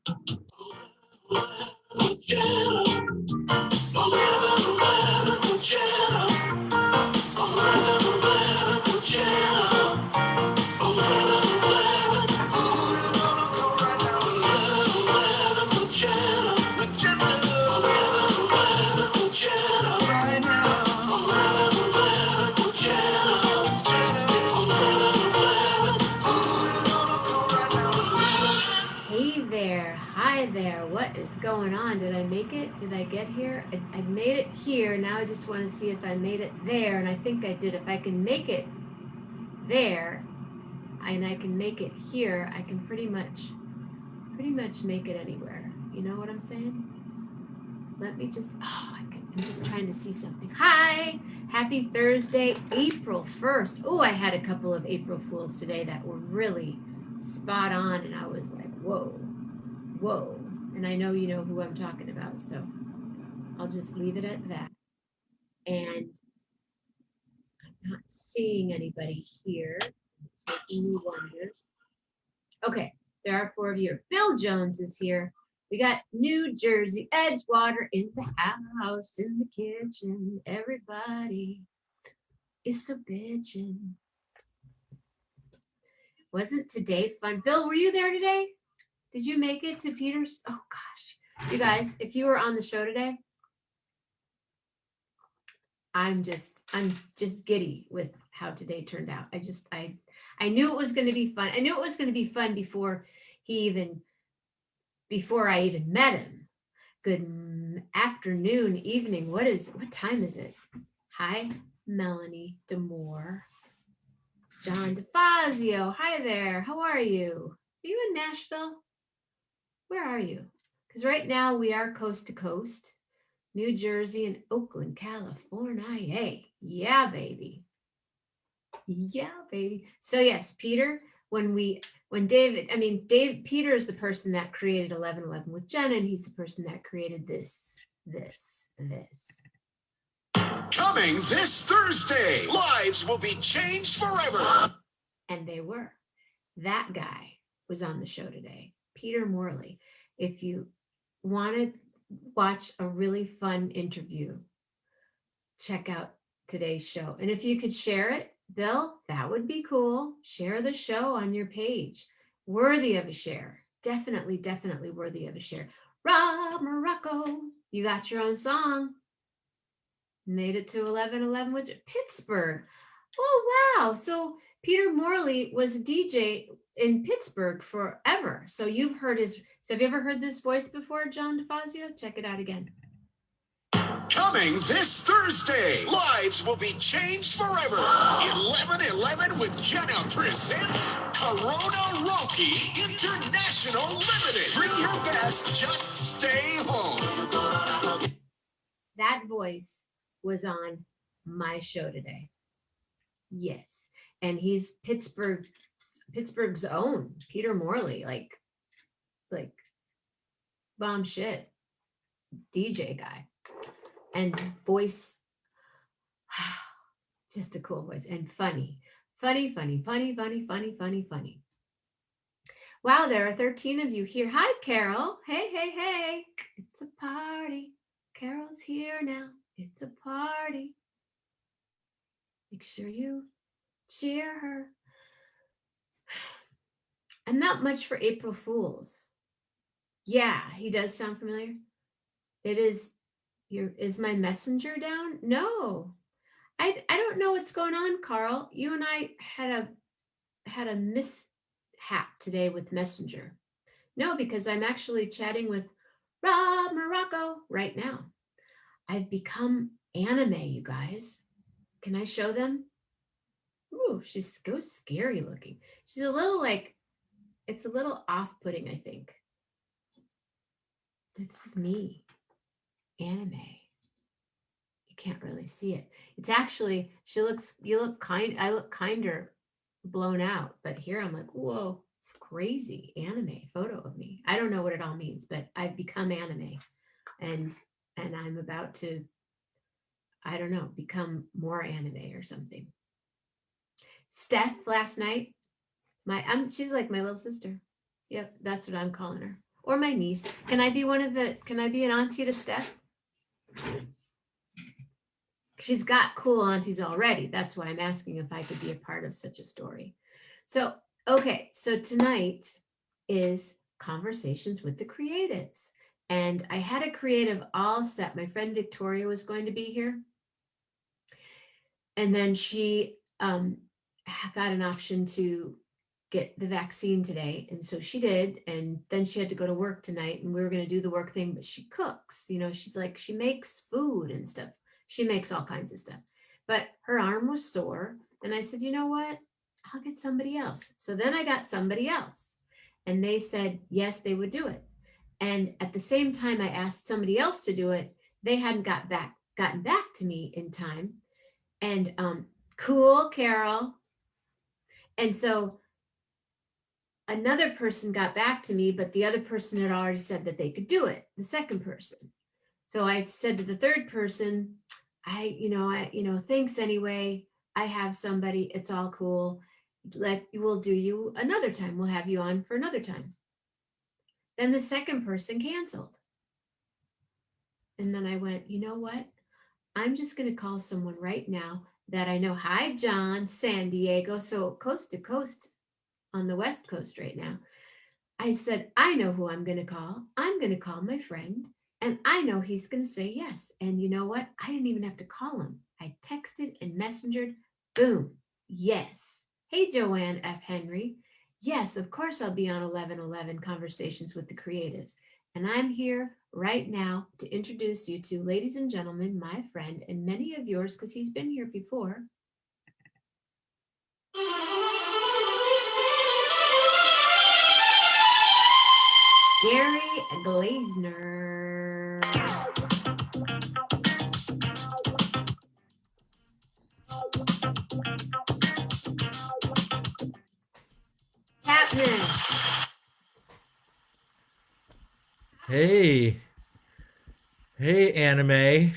Hey there, hi there, what is going on? Did I make it? Did I get here? I made it here. Now I just want to see if I made it there, and I think I did. If I can make it there, and I can make it here, I can pretty much make it anywhere. You know what I'm saying? Let me just, I'm just trying to see something. Hi, happy Thursday, April 1st. Oh, I had a couple of April Fools today that were really spot on, and I was like, whoa. And I know you know who I'm talking about, so I'll just leave it at that. And I'm not seeing anybody here. It's making me wonder. Okay, there are 4 of you. Bill Jones is here. We got New Jersey, Edgewater in the house, in the kitchen. Everybody is so bitchin'. Wasn't today fun? Bill, were you there today? Did you make it to Peter's? Oh gosh. You guys, if you were on the show today, I'm just giddy with how today turned out. I knew it was going to be fun. I knew it was going to be fun before I even met him. Good afternoon, evening. What time is it? Hi, Melanie Demore. John DeFazio. Hi there. How are you? Are you in Nashville? Where are you? Because right now we are coast to coast. New Jersey and Oakland, California. Yeah, baby. Yeah, baby. So yes, Peter, Peter is the person that created 1111 with Jenna, and he's the person that created this. Coming this Thursday, lives will be changed forever. And they were. That guy was on the show today, Peter Morley. If you want to watch a really fun interview, check out today's show. And if you could share it, Bill, that would be cool. Share the show on your page. Worthy of a share. Definitely worthy of a share. Rob Morocco, you got your own song. Made it to 1111 with Pittsburgh. Oh, wow. So Peter Morley was a DJ in Pittsburgh forever. So have you ever heard this voice before, John DeFazio? Check it out again. Coming this Thursday, lives will be changed forever. 1111 with Jenna presents Corona Rocky International Limited. Bring your best, just stay home. That voice was on my show today. Yes. And he's Pittsburgh's own Peter Morley, like bomb shit DJ guy. And voice, just a cool voice, and funny. Wow, there are 13 of you here. Hi, Carol. Hey. It's a party. Carol's here now. It's a party. Make sure you cheer her. I'm not much for April Fools. Yeah, he does sound familiar. It is. Is my messenger down? No, I don't know what's going on, Carl. You and I had a mishap today with Messenger. No, because I'm actually chatting with Rob Morocco right now. I've become anime, you guys. Can I show them? Ooh, she's so scary looking. She's a little it's a little off-putting, I think. This is me. Anime. You can't really see it. It's actually, I look kinder blown out, but here I'm like, whoa, it's crazy anime photo of me. I don't know what it all means, but I've become anime, and I'm about to, I don't know, become more anime or something. Steph last night, she's like my little sister. Yep, that's what I'm calling her. or my niece. Can I be can I be an auntie to Steph? She's got cool aunties already. That's why I'm asking if I could be a part of such a story. So, okay, so tonight is Conversations with the Creatives. And I had a creative all set. My friend Victoria was going to be here. And then she got an option to get the vaccine today. And so she did. And then she had to go to work tonight. And we were going to do the work thing, but she cooks. You know, she's like, she makes food and stuff. She makes all kinds of stuff. But her arm was sore. And I said, you know what? I'll get somebody else. So then I got somebody else. And they said, yes, they would do it. And at the same time, I asked somebody else to do it. They hadn't gotten back to me in time. And cool, Carol. And so another person got back to me, but the other person had already said that they could do it, the second person. So I said to the third person, thanks anyway. I have somebody. It's all cool. We'll do you another time. We'll have you on for another time. Then the second person canceled. And then I went, you know what? I'm just going to call someone right now that I know. Hi, John, San Diego. So coast to coast on the West Coast right now. I said, I know who I'm going to call. I'm going to call my friend, and I know he's going to say yes. And you know what? I didn't even have to call him. I texted and messengered. Boom. Yes. Hey, Joanne F. Henry. Yes, of course I'll be on 1111 Conversations with the Creatives. And I'm here right now to introduce you to, ladies and gentlemen, my friend, and many of yours, because he's been here before. Gary Glazner. Happening. Hey, hey, anime.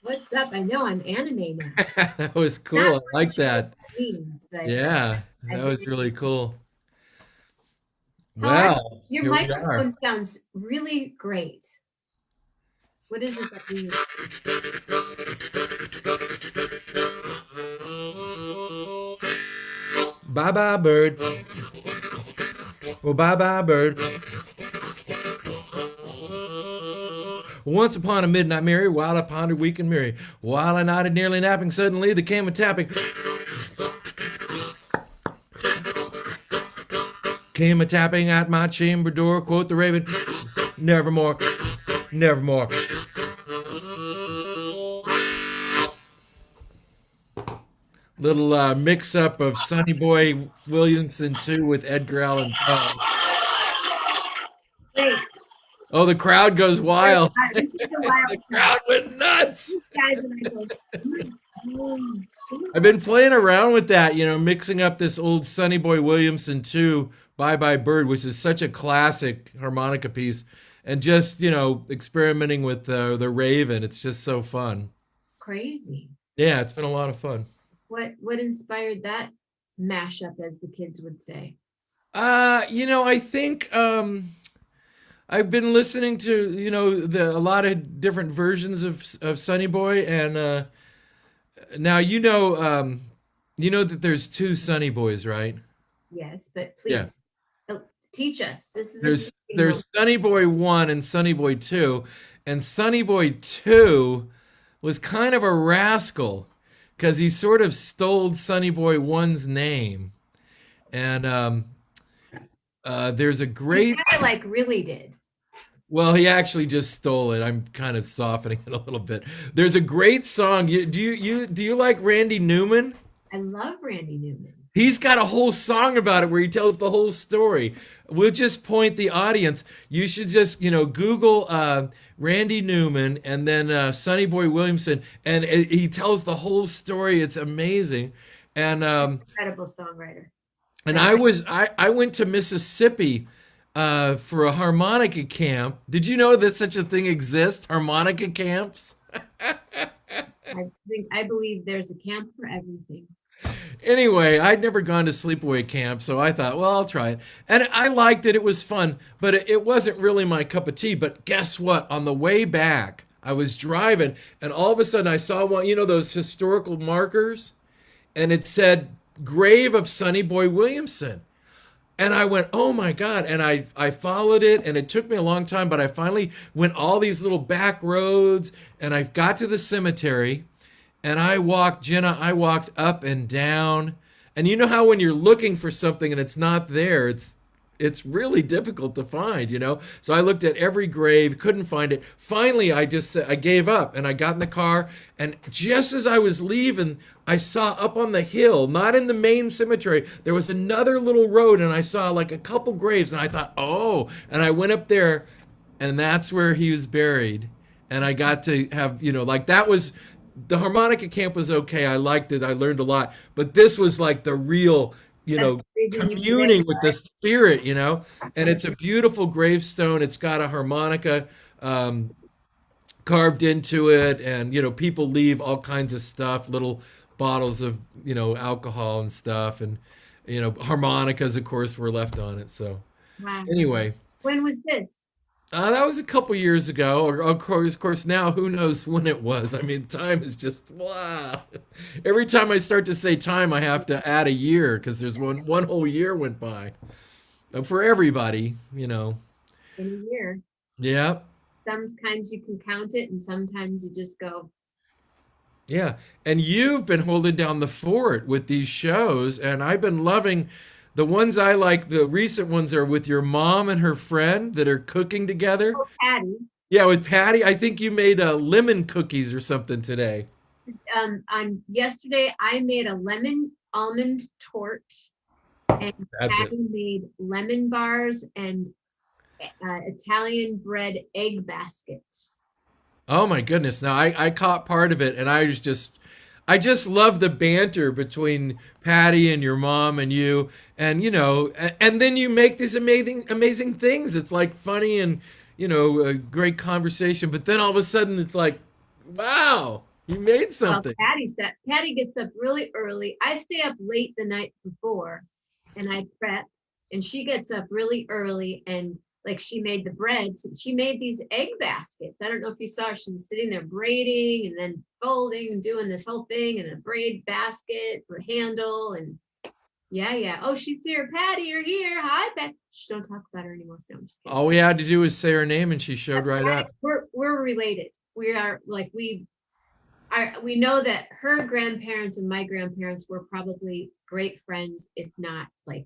What's up? I know I'm anime now. That was Not cool. I really like sure what that. that means, but Yeah, I've that been. was really cool. How are you? Well, Your here we are. microphone sounds really great. What is it that you? Bye bye, bird. Well, bye bye, bird. Once upon a midnight merry, while I pondered weak and merry, while I nodded nearly napping, suddenly there came a tapping. Came a tapping at my chamber door, quoth the raven, nevermore, nevermore. Little mix up of Sonny Boy Williamson 2 with Edgar Allan Poe. Wait, Oh, the crowd goes wild. this is the The wild crowd part. went nuts. These guys and I go, see I've been playing around with that, mixing up this old Sonny Boy Williamson 2 Bye Bye Bird, which is such a classic harmonica piece, and just, experimenting with the Raven. It's just so fun. crazy. Yeah, it's been a lot of fun. What inspired that mashup, as the kids would say? I think I've been listening to, a lot of different versions of Sonny Boy, and now you know that there's two Sonny Boys, right? Yes, but Yeah. please teach us. This is a teaching moment. There's Sonny Boy 1 and Sonny Boy 2, and Sonny Boy 2 was kind of a rascal because he sort of stole Sonny Boy 1's name. And there's a great, Kind of like really did. well, he actually just stole it. I'm kind of softening it a little bit. There's a great song. Do you like Randy Newman? I love Randy Newman. He's got a whole song about it where he tells the whole story. We'll just point the audience. You should just, Google Randy Newman and then Sonny Boy Williamson, and he tells the whole story. It's amazing. And Incredible songwriter. I went to Mississippi for a harmonica camp. Did you know that such a thing exists? Harmonica camps. I believe there's a camp for everything. Anyway, I'd never gone to sleepaway camp, so I thought, well, I'll try it. And I liked it. It was fun, but it wasn't really my cup of tea. But guess what? On the way back, I was driving, and all of a sudden I saw one, those historical markers, and it said grave of Sonny Boy Williamson. And I went, oh my God. And I followed it, and it took me a long time, but I finally went all these little back roads, and I got to the cemetery. And Jenna, I walked up and down. And you know how when you're looking for something and it's not there, it's really difficult to find. So I looked at every grave, couldn't find it. Finally, I gave up and I got in the car. And just as I was leaving, I saw up on the hill, not in the main cemetery, there was another little road, and I saw like a couple graves. And I thought, oh, and I went up there, and that's where he was buried. And I got to have, like that was the harmonica camp was okay. I liked it. I learned a lot. But this was like the real, That's the reason you communing with the pray. spirit. And it's a beautiful gravestone. It's got a harmonica carved into it. And, people leave all kinds of stuff, little bottles of, alcohol and stuff. And, harmonicas, of course, were left on it. So Wow. anyway. When was this? That was a couple years ago. Or of course, now who knows when it was? I mean, time is just wow. Every time I start to say time, I have to add a year because there's one whole year went by. For everybody. In a year. Yeah, Sometimes you can count it, and sometimes you just go, yeah. And you've been holding down the fort with these shows, and I've been loving the ones I like. The recent ones are with your mom and her friend that are cooking together. oh, Patty. Yeah, with Patty. I think you made lemon cookies or something today. On yesterday, I made a lemon almond tort, and That's it. Patty made lemon bars and Italian bread egg baskets. Oh my goodness. Now I caught part of it, and I just love the banter between Patty and your mom and you, and then you make these amazing things. It's like funny and a great conversation, but then all of a sudden it's like, wow, you made Well, something. Patty gets up really early. I stay up late the night before, and I prep, and she gets up really early, and like she made the bread. So she made these egg baskets. I don't know if you saw her. She was sitting there braiding and then folding and doing this whole thing in a braid basket for handle. And yeah. Oh, she's here. Patty, you're here. Hi, Patty. Shh, don't talk about her anymore. No, I'm just kidding. All we had to do was say her name, and she showed right Patty, up. we're related. We are like we know that her grandparents and my grandparents were probably great friends, if not like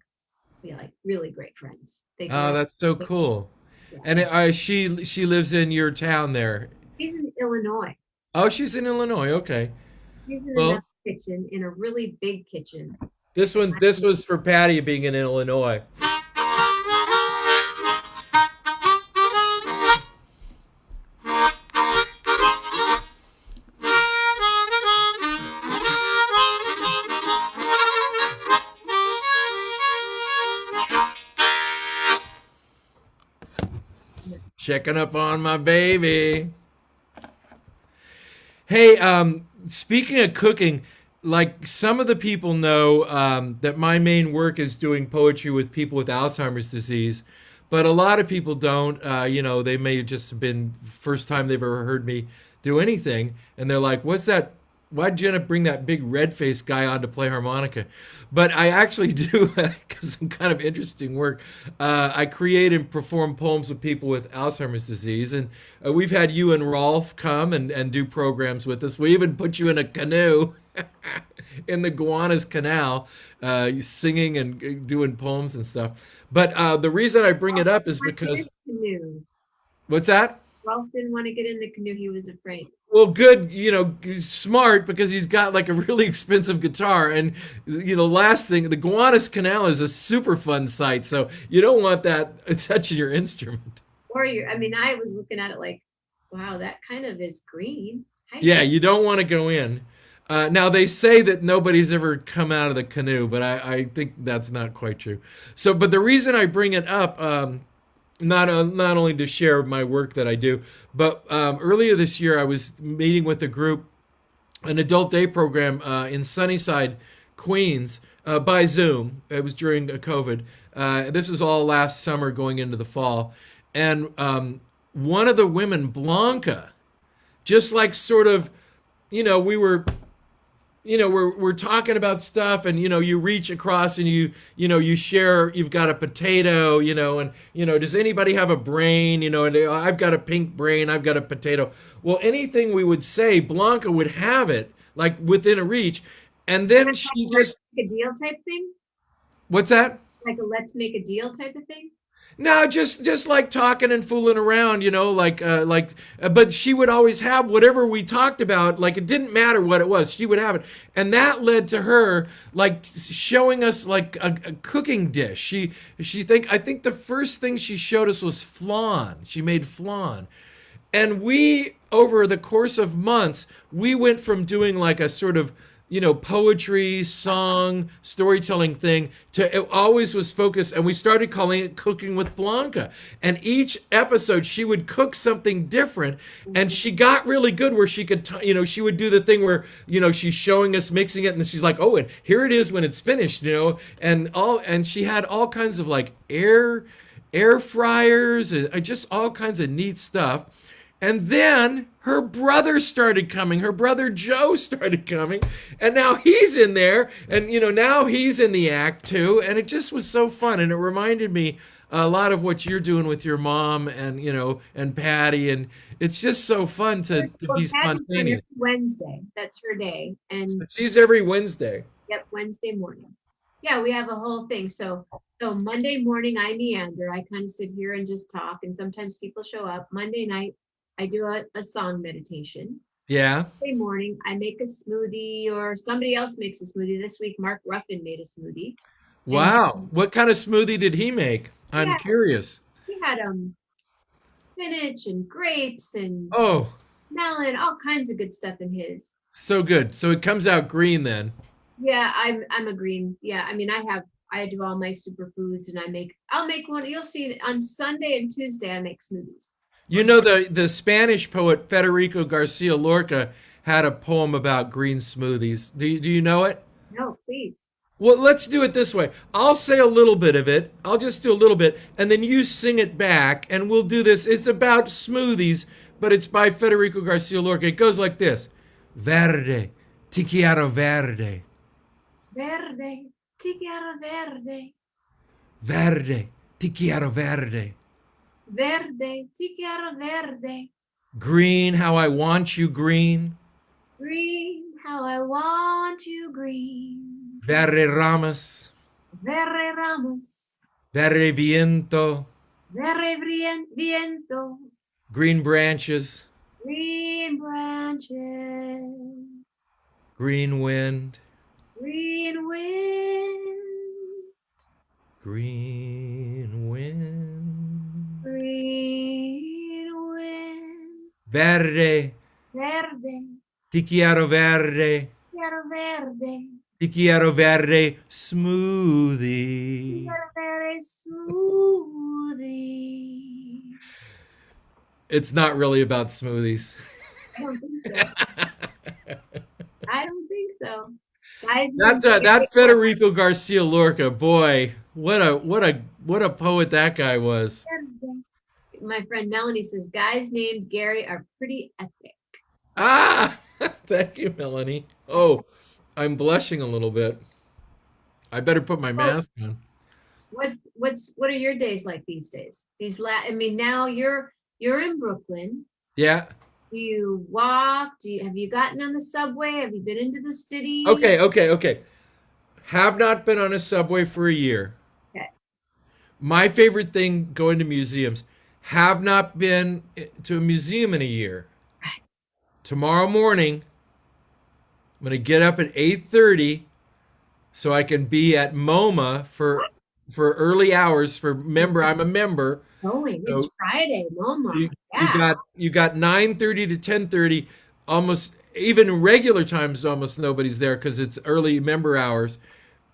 really great friends. They grew Oh, up. that's so cool. Yeah. And she lives in your town there. She's in Illinois. Oh, she's in Illinois. Okay. She's in Well, another kitchen, in a really big kitchen. this was for Patty being in Illinois. Checking up on my baby. Hey, speaking of cooking, like some of the people know that my main work is doing poetry with people with Alzheimer's disease, but a lot of people don't. They may just have been first time they've ever heard me do anything, and they're like, "What's that? Why'd Jenna bring that big red faced guy on to play harmonica?" But I actually do because some kind of interesting work. I create and perform poems with people with Alzheimer's disease, and we've had you and Rolf come and do programs with us. We even put you in a canoe in the Gowanus Canal, singing and doing poems and stuff. But the reason I bring it up is because Canoe. what's that? Ralph didn't want to get in the canoe. He was afraid. Well, good, smart because he's got like a really expensive guitar. And, last thing, the Gowanus Canal is a super fun site. So you don't want that touching your instrument. I was looking at it like, wow, that kind of is green. Hi, Yeah, you don't want to go in. Now, they say that nobody's ever come out of the canoe, but I think that's not quite true. So, but the reason I bring it up, not only to share my work that I do, but earlier this year I was meeting with a group, an adult day program in Sunnyside Queens by Zoom. It was during COVID. This was all last summer going into the fall. And one of the women, Blanca, just like sort of, we were we're talking about stuff, and you reach across and you share. You've got a potato, and does anybody have a brain, and I've got a pink brain, I've got a potato. Well, anything we would say, Blanca would have it like within a reach, and then she just a deal type thing. What's that? Like a let's make a deal type of thing. No, just like talking and fooling around, but she would always have whatever we talked about. Like, it didn't matter what it was, she would have it, and that led to her like showing us like a cooking dish. I think the first thing she showed us was flan. She made flan, and we, over the course of months, we went from doing like a sort of poetry, song, storytelling thing to it always was focused, and we started calling it Cooking with Blanca. And each episode she would cook something different, and she got really good where she could, she would do the thing where, she's showing us mixing it, and she's like, oh, and here it is when it's finished, and she had all kinds of like air fryers and just all kinds of neat stuff. And then her brother started coming. Her brother Joe started coming. And now he's in there. And, now he's in the act too. And it just was so fun. And it reminded me a lot of what you're doing with your mom and, and Patty. And it's just so fun to be spontaneous. Wednesday. That's her day. And so she's every Wednesday. Yep, Wednesday morning. Yeah, we have a whole thing. So Monday morning, I meander. I kind of sit here and just talk. And sometimes people show up. Monday night, I do a song meditation. Yeah. Monday morning, I make a smoothie, or somebody else makes a smoothie. This week, Mark Ruffin made a smoothie. Wow. What kind of smoothie did he make? I'm curious. He had spinach and grapes and melon, all kinds of good stuff in his. So good. So it comes out green then. Yeah, I'm a green. Yeah, I mean, I do all my superfoods, and I'll make one. You'll see on Sunday and Tuesday I make smoothies. The Spanish poet Federico Garcia Lorca had a poem about green smoothies. Do you know it? No, please. Well, let's do it this way. I'll say a little bit of it. I'll just do a little bit, and then you sing it back, and we'll do this. It's about smoothies, but it's by Federico Garcia Lorca. It goes like this. Verde, ti quiero verde. Verde, ti quiero verde. Verde, ti quiero verde. Verde, ti quiero verde. Green, how I want you green. Green, how I want you green. Verde ramas. Verde ramas. Verde viento. Verde viento. Green branches. Green branches. Green wind. Green wind. Green wind. Green wind. Verde. Verde. Ti quiero verde. Quiero verde. Ti quiero verde smoothie. Quiero verde smoothie. It's not really about smoothies. I don't think so. I don't think so. That Federico Garcia Lorca, boy, what a poet that guy was. My friend Melanie says guys named Gary are pretty epic. Thank you, Melanie. Oh, I'm blushing a little bit. I better put my mask on. What are your days like these days? Now you're in Brooklyn. Yeah. Do you walk? Have you gotten on the subway? Have you been into the city? Okay. Have not been on a subway for a year. Okay. My favorite thing, going to museums. Have not been to a museum in a year. Right. Tomorrow morning, I'm going to get up at 8:30 so I can be at MoMA for early hours. I'm a member. It's Friday, MoMA. You got 9:30 to 10:30. Almost even regular times, almost nobody's there because it's early member hours.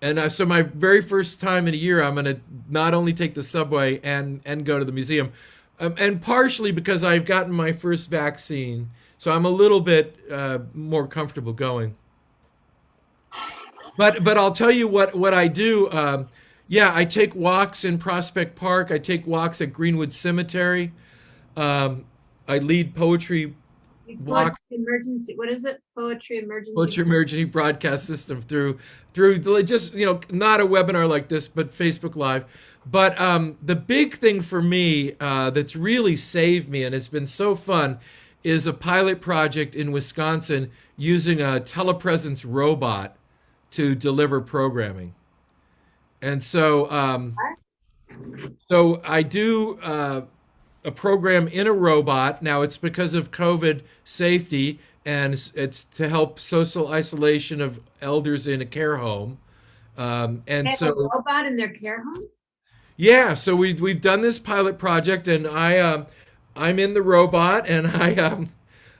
And so my very first time in a year, I'm going to not only take the subway and go to the museum, and partially because I've gotten my first vaccine, so I'm a little bit more comfortable going. But I'll tell you what I do. Yeah, I take walks in Prospect Park. I take walks at Greenwood Cemetery. Um, I lead poetry Poetry walk, emergency. What is it? Poetry emergency. poetry emergency broadcast system through just not a webinar like this, but Facebook Live. But the big thing for me that's really saved me, and it's been so fun, is a pilot project in Wisconsin using a telepresence robot to deliver programming. And so I do a program in a robot. Now it's because of COVID safety, and it's to help social isolation of elders in a care home. And They have a so robot in their care home? yeah, so we've done this pilot project, and I'm in the robot, and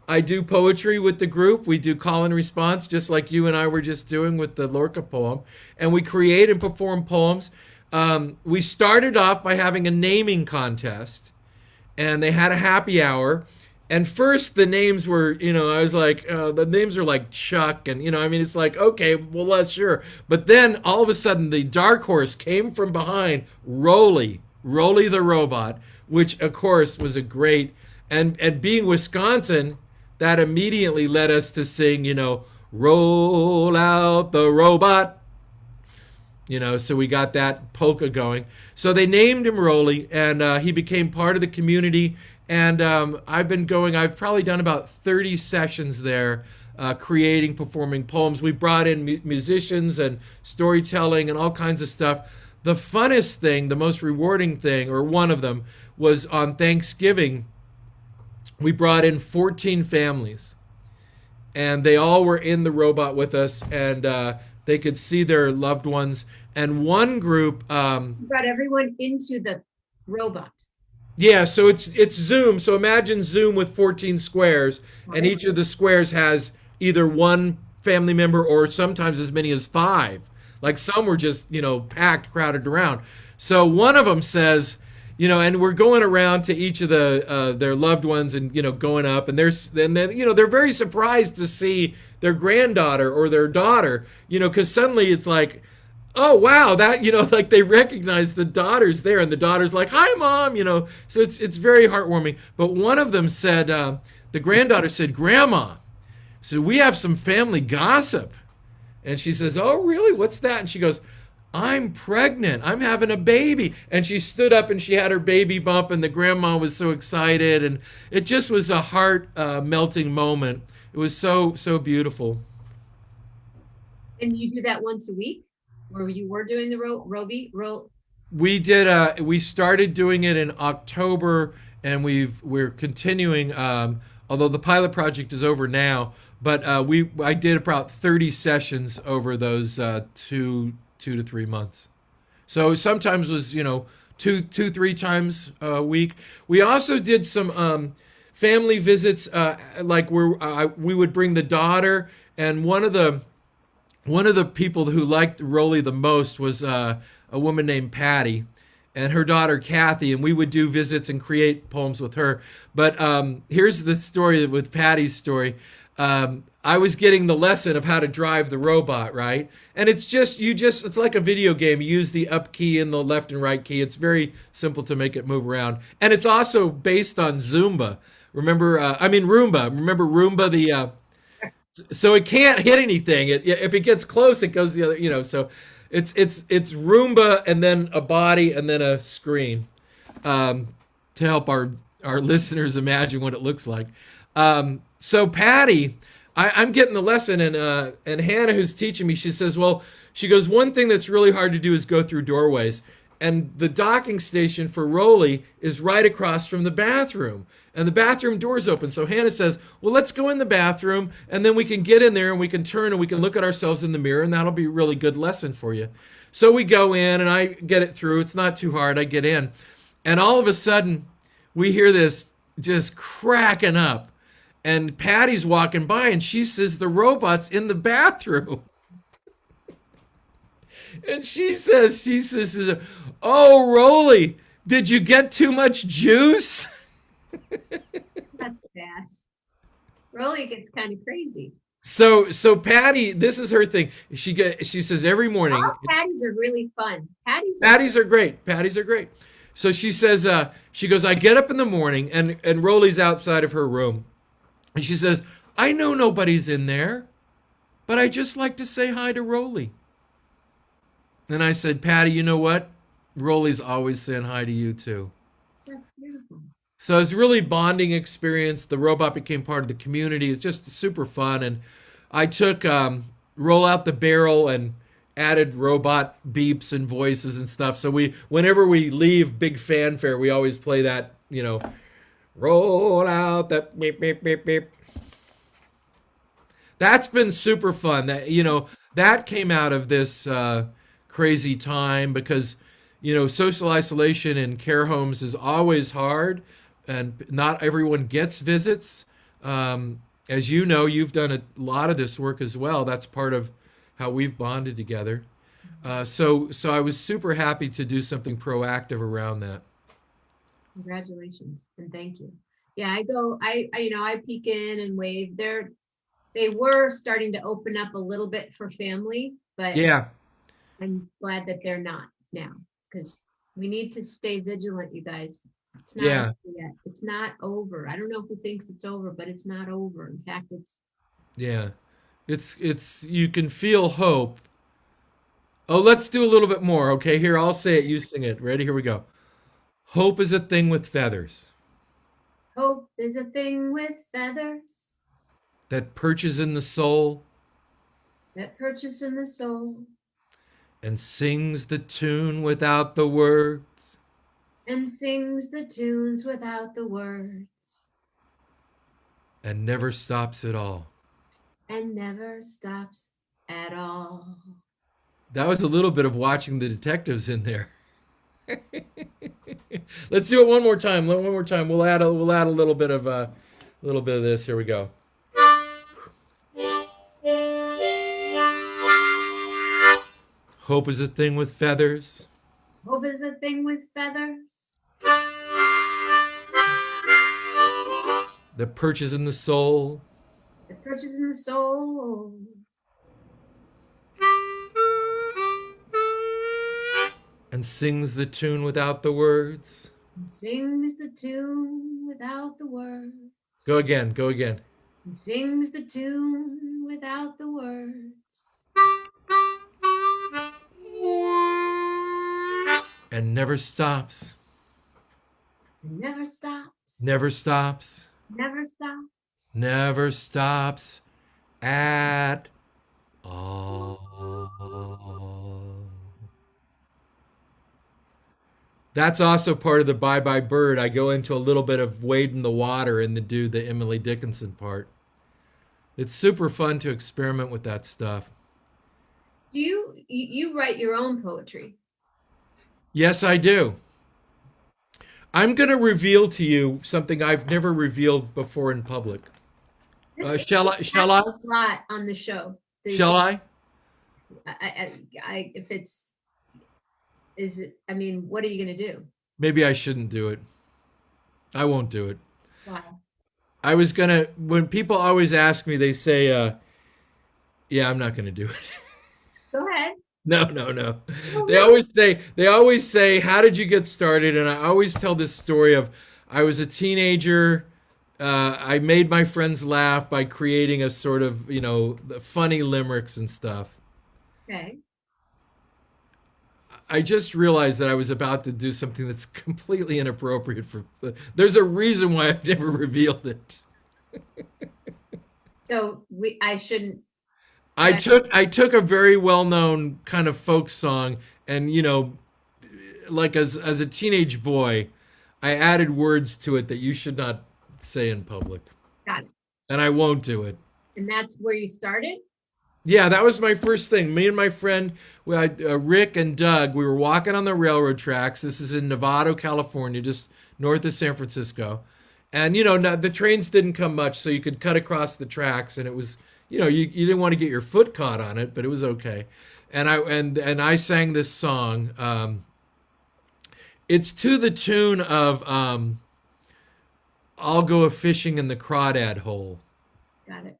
I do poetry with the group. We do call and response, just like you and I were just doing with the Lorca poem, and we create and perform poems. We started off by having a naming contest, and they had a happy hour. And first, the names were, I was like, the names are like Chuck, and I mean, it's like, okay, well, sure. But then all of a sudden, the dark horse came from behind, Roly the robot, which of course was a great, and being Wisconsin, that immediately led us to sing, roll out the robot. So we got that polka going. So they named him Roly, and he became part of the community. And I've probably done about 30 sessions there, creating, performing poems. We brought in musicians and storytelling and all kinds of stuff. The funnest thing, the most rewarding thing, or one of them, was on Thanksgiving. We brought in 14 families, and they all were in the robot with us, and they could see their loved ones. And one group, You brought everyone into the robot. yeah, so it's Zoom. So imagine Zoom with 14 squares, and each of the squares has either one family member or sometimes as many as five. Like some were just, packed, crowded around. So one of them says, and we're going around to each of their loved ones and going up, and they're very surprised to see their granddaughter or their daughter, because suddenly it's like, oh wow, that like they recognize the daughter's there, and the daughter's like, hi mom, so it's very heartwarming. But one of them said, the granddaughter said, grandma, so we have some family gossip. And she says, oh really, what's that? And she goes, I'm pregnant, I'm having a baby. And she stood up and she had her baby bump, and the grandma was so excited, and it just was a heart melting moment. It was so beautiful. And you do that once a week? Where you were doing the We started doing it in October, and we're continuing, although the pilot project is over now, but I did about 30 sessions over those 2 to 3 months. So sometimes it was three times a week. We also did some family visits, like where we would bring the daughter, and one of the people who liked Roly the most was a woman named Patty, and her daughter Kathy, and we would do visits and create poems with her. But here's the story with Patty's story. I was getting the lesson of how to drive the robot, right? And it's like a video game. You use the up key and the left and right key. It's very simple to make it move around. And it's also based on Roomba. Remember Roomba, so it can't hit anything. If it gets close, it goes the other, so it's Roomba and then a body and then a screen, to help our listeners imagine what it looks like. So Patty, I'm getting the lesson, and Hannah, who's teaching me, she says, she goes, one thing that's really hard to do is go through doorways. And the docking station for Roly is right across from the bathroom. And the bathroom door's open. So Hannah says, well, let's go in the bathroom, and then we can get in there and we can turn and we can look at ourselves in the mirror, and that'll be a really good lesson for you. So we go in, and I get it through. It's not too hard. I get in. And all of a sudden, we hear this just cracking up. And Patty's walking by, and she says, the robot's in the bathroom. And she says, oh, Roly, did you get too much juice? That's bad. Roly gets kind of crazy. So Patty, this is her thing. She says every morning. All patties are really fun. Patties are Patties are great. Patties are great. So she says, she goes, I get up in the morning and Rolly's outside of her room. And she says, I know nobody's in there, but I just like to say hi to Rolly. And I said, Patty, you know what? Rolly's always saying hi to you too. that's beautiful. So it's really bonding experience. The robot became part of the community. It's just super fun. And I took roll out the barrel and added robot beeps and voices and stuff. So whenever we leave big fanfare, we always play that, roll out that beep beep beep beep. That's been super fun. That came out of this crazy time because social isolation in care homes is always hard, and not everyone gets visits. As you know, you've done a lot of this work as well. That's part of how we've bonded together. So I was super happy to do something proactive around that. Congratulations and thank you. Yeah, I peek in and wave. They were starting to open up a little bit for family, but Yeah, I'm glad that they're not now because we need to stay vigilant, you guys. It's not yeah, over yet. It's not over. I don't know who thinks it's over, but it's not over. In fact, it's yeah. It's you can feel hope. Oh, let's do a little bit more. Okay, here I'll say it. You sing it. Ready? Here we go. Hope is a thing with feathers hope is a thing with feathers that perches in the soul that perches in the soul and sings the tune without the words and sings the tunes without the words and never stops at all. and never stops at all. That was a little bit of watching the detectives in there. Let's do it one more time. One more time. We'll add a little bit of this. Here we go. Hope is a thing with feathers Hope is a thing with feathers that perches in the soul that perches in the soul and sings the tune without the words. and sings the tune without the words Go again. Go again. and sings the tune without the words And never stops. and never stops Never stops. never stops Never stops at all. That's also part of the Bye Bye Bird. I go into a little bit of wade in the water and then do the Emily Dickinson part. It's super fun to experiment with that stuff. Do you write your own poetry? Yes, I do. I'm going to reveal to you something I've never revealed before in public. Shall I? Shall I? A lot on the show. Shall I? If it's, is it? I mean, what are you gonna do? Maybe I shouldn't do it. I won't do it. Why? I was gonna. When people always ask me, they say, "Yeah, I'm not gonna do it." Go ahead. No, no, no. Oh, They really? always say, "How did you get started?" And I always tell this story of I was a teenager. I made my friends laugh by creating a sort of, funny limericks and stuff. Okay. I just realized that I was about to do something that's completely inappropriate for. There's a reason why I've never revealed it. So I shouldn't. I took a very well-known kind of folk song and like as a teenage boy, I added words to it that you should not say in public. Got it. And I won't do it. And that's where you started. Yeah, that was my first thing. Me and my friend, Rick and Doug, we were walking on the railroad tracks. This is in Novato, California, just north of San Francisco. And, the trains didn't come much, so you could cut across the tracks. And it was, you didn't want to get your foot caught on it, but it was okay. And I sang this song. It's to the tune of I'll Go a Fishing in the Crawdad Hole. Got it.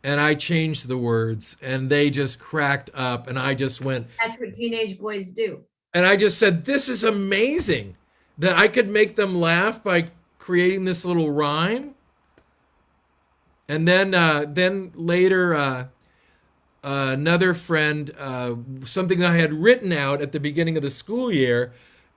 and I changed the words, and they just cracked up, and I just went, That's what teenage boys do. and I just said, "This is amazing that I could make them laugh by creating this little rhyme." And then later, another friend, something I had written out at the beginning of the school year.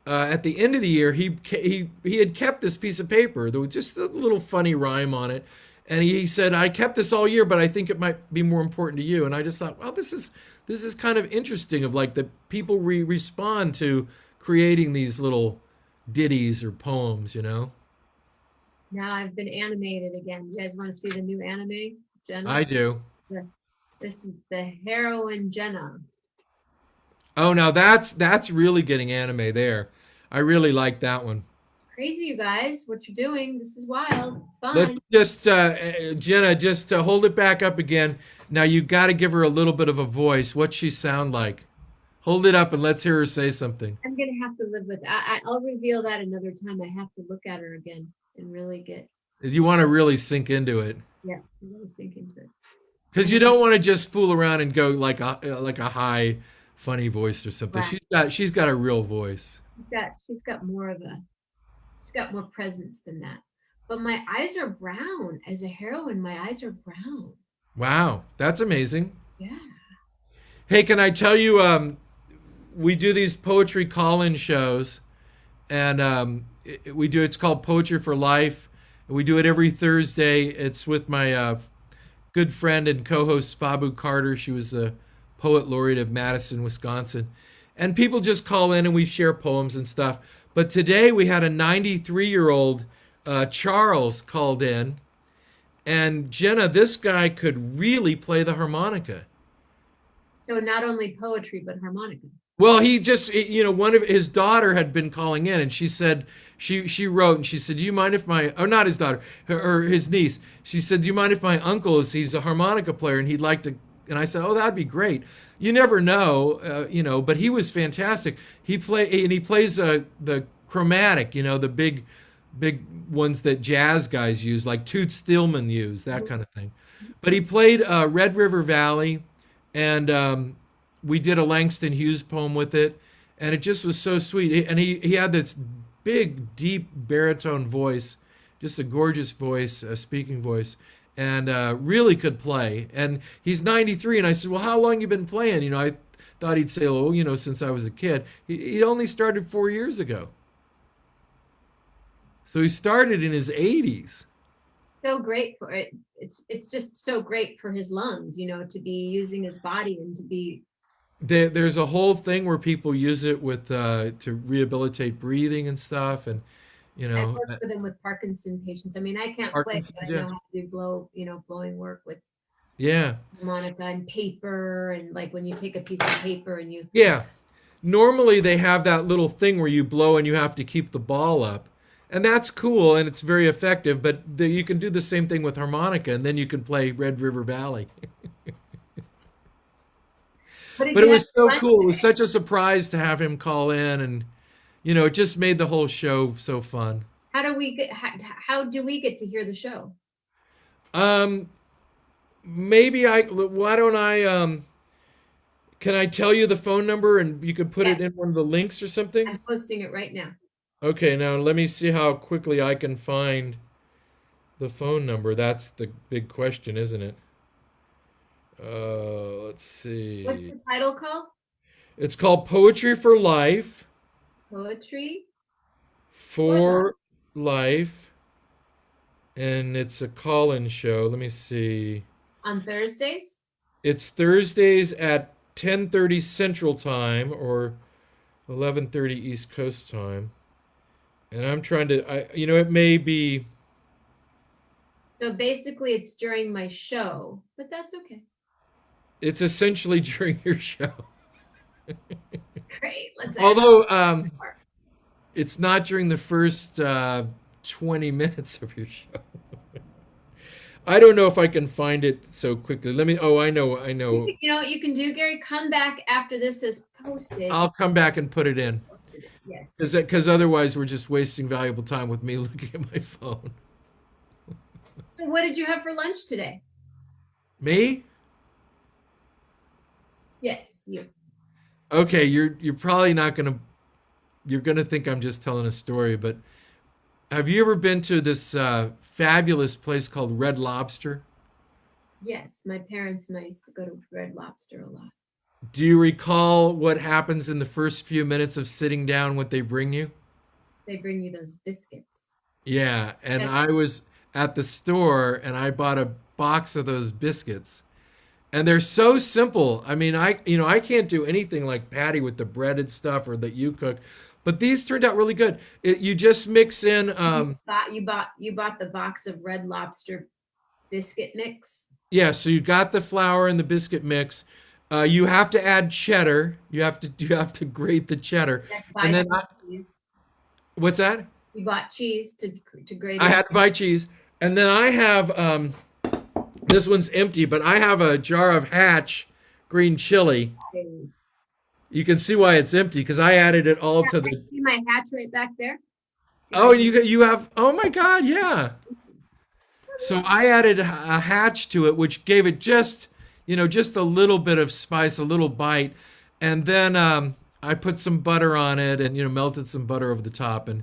At the end of the year, he had kept this piece of paper. There was just a little funny rhyme on it, and he said, "I kept this all year, but I think it might be more important to you." And I just thought, well, this is kind of interesting. Of like the people respond to creating these little ditties or poems, you know. Now I've been animated again. You guys want to see the new anime, Jenna? I do. This is the heroine Jenna. Oh, now that's really getting anime there. I really like that one. Crazy, you guys. What you're doing. This is wild. Let's Fun. just, Jenna, just hold it back up again. Now you got to give her a little bit of a voice. What's she sound like? Hold it up and let's hear her say something. I'm going to have to live with I'll reveal that another time. I have to look at her again and really get, You want to really sink into it. yeah, really sink into it. Because you don't want to just fool around and go like a high, funny voice or something. Right. She's got a real voice. She's got more presence than that. But my eyes are brown. As a heroine, my eyes are brown. Wow, that's amazing. Yeah. Hey, can I tell you? We do these poetry call-in shows, and we do. It's called Poetry for Life. We do it every Thursday. It's with my good friend and co-host Fabu Carter. She was the poet laureate of Madison, Wisconsin. And people just call in and we share poems and stuff. But today we had a 93-year-old Charles called in. And Jenna, this guy could really play the harmonica. So not only poetry, but harmonica. Well, he just, one of his daughter had been calling in, and she said, she wrote, and she said, "Do you mind if not his daughter, or his niece?" She said, "Do you mind if my uncle he's a harmonica player, and he'd like to?" And I said, "Oh, that'd be great." You never know, but he was fantastic. He plays the chromatic, the big ones that jazz guys use, like Toots Thielemans use, that kind of thing. But he played Red River Valley, and we did a Langston Hughes poem with it, and it just was so sweet. And he had this big, deep baritone voice, just a gorgeous voice, a speaking voice, and really could play. And he's 93, and I said, "Well, how long you been playing?" I thought he'd say, "Oh, since I was a kid." He only started 4 years ago. So he started in his 80s. So great for it. It's just so great for his lungs, to be using his body and to be. There's a whole thing where people use it with to rehabilitate breathing and stuff, and I work with him with Parkinson patients. I mean, I can't play, but I know how to do blowing work with harmonica and paper, and like when you take a piece of paper and you. Yeah. Normally they have that little thing where you blow and you have to keep the ball up. And that's cool and it's very effective, but you can do the same thing with harmonica and then you can play Red River Valley. But it was so cool. It was such a surprise to have him call in, and it just made the whole show so fun. How do we get to hear the show? Maybe why don't I can I tell you the phone number and you could put it in one of the links or something? I'm posting it right now. Okay, now let me see how quickly I can find the phone number. That's the big question, isn't it? Let's see. What's the title called? It's called Poetry for Life. Poetry for Life. And it's a call-in show. Let me see. On Thursdays? It's Thursdays at 10:30 Central Time or 11:30 East Coast Time. And I'm trying to, it may be. So basically it's during my show, but that's okay. It's essentially during your show. Great. Although it's not during the first 20 minutes of your show. I don't know if I can find it so quickly. I know. You know what you can do, Gary? Come back after this is posted. I'll come back and put it in. Yes. Because otherwise we're just wasting valuable time with me looking at my phone. So what did you have for lunch today? Me? Yes, you. Okay, you're probably not gonna you're gonna think I'm just telling a story, but have you ever been to this fabulous place called Red Lobster? Yes, my parents and I used to go to Red Lobster a lot. Do you recall what happens in the first few minutes of sitting down, what they bring you? They bring you those biscuits. Yeah, and That's I was at the store and I bought a box of those biscuits. And they're so simple. I mean, I can't do anything like Patty with the breaded stuff or that you cook, but these turned out really good. You just mix in you bought the box of Red Lobster biscuit mix. yeah, so you got the flour and the biscuit mix. You have to add cheddar. You have to grate the cheddar. You have to And buy then some cheese. what's that? You bought cheese to grate I it. had to buy cheese. And then I have this one's empty, but I have a jar of Hatch green chili. Nice. You can see why it's empty because I added it all Yeah, to I the. see my hatch right back there. See Oh, my- and you have. Oh my God, yeah. So I added a Hatch to it, which gave it just a little bit of spice, a little bite, and then I put some butter on it, and melted some butter over the top, and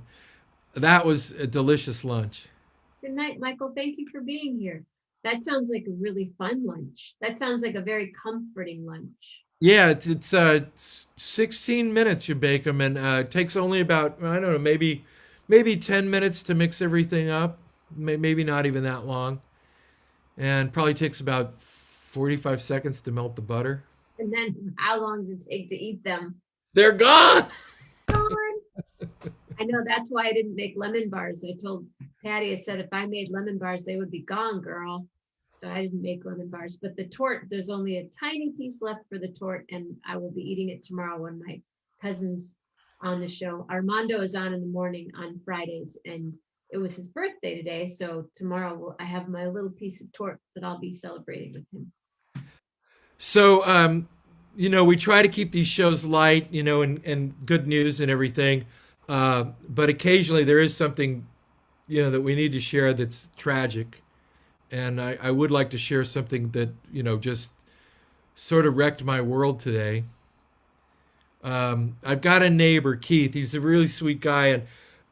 that was a delicious lunch. Good night, Michael. Thank you for being here. That sounds like a really fun lunch. That sounds like a very comforting lunch. Yeah, it's 16 minutes you bake them, and it takes only about I don't know maybe 10 minutes to mix everything up, maybe not even that long, and probably takes about 45 seconds to melt the butter. And then how long does it take to eat them? They're gone. I know that's why I didn't make lemon bars. I told Patty, I said, if I made lemon bars, they would be gone, girl. So I didn't make lemon bars. But the torte, there's only a tiny piece left for the torte, and I will be eating it tomorrow when my cousin's on the show. Armando is on in the morning on Fridays, and it was his birthday today. So tomorrow I have my little piece of torte that I'll be celebrating with him. So, we try to keep these shows light, and good news and everything. But occasionally there is something, that we need to share that's tragic. And I would like to share something that, just sort of wrecked my world today. I've got a neighbor, Keith. He's a really sweet guy. And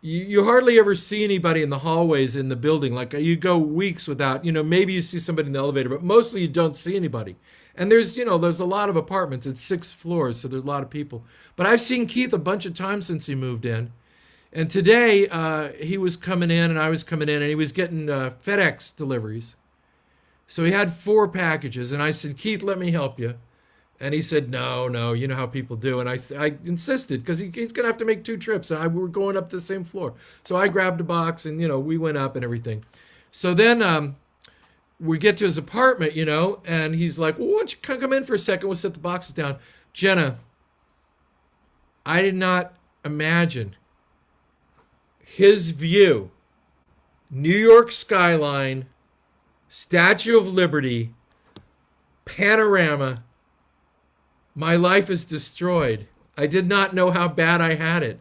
you hardly ever see anybody in the hallways in the building. Like you go weeks without, maybe you see somebody in the elevator, but mostly you don't see anybody. And there's a lot of apartments. It's 6 floors, so there's a lot of people. But I've seen Keith a bunch of times since he moved in. And today he was coming in and I was coming in and he was getting FedEx deliveries. So he had 4 packages and I said, Keith, let me help you. And he said, no, you know how people do. And I insisted because he's going to have to make 2 trips and we were going up the same floor. So I grabbed a box and, we went up and everything. So then we get to his apartment, and he's like, well, why don't you come in for a second? We'll set the boxes down. Jenna, I did not imagine his view, New York skyline, Statue of Liberty, panorama. My life is destroyed. I did not know how bad I had it.